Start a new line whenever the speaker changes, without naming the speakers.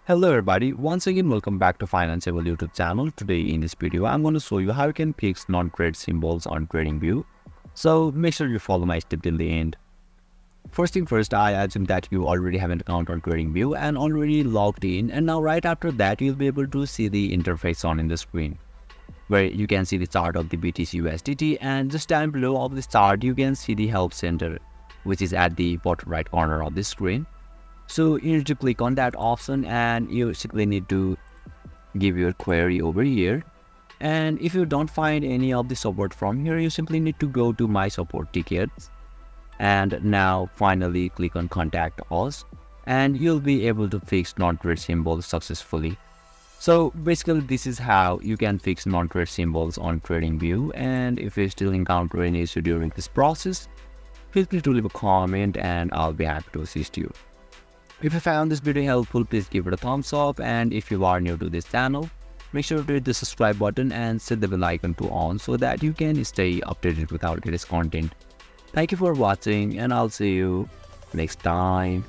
Hello everybody, once again welcome back to Financeable YouTube channel. Today in this video I'm going to show you how you can fix non-trade symbols on TradingView. So make sure you follow my step till the end. First thing first, I assume that you already have an account on TradingView and already logged in, and now right after that you'll be able to see the interface on in the screen where you can see the chart of the BTC USDT, and just down below of this chart you can see the help center, which is at the bottom right corner of the screen. So you need to click on that option and you simply need to give your query over here. And if you don't find any of the support from here, you simply need to go to my support tickets and now finally click on contact us, and you'll be able to fix non-trade symbols successfully. So basically this is how you can fix non-trade symbols on TradingView, and if you still encounter any issue during this process, feel free to leave a comment and I'll be happy to assist you. If you found this video helpful, please give it a thumbs up, and if you are new to this channel, make sure to hit the subscribe button and set the bell icon to on so that you can stay updated with our latest content. Thank you for watching, and I'll see you next time.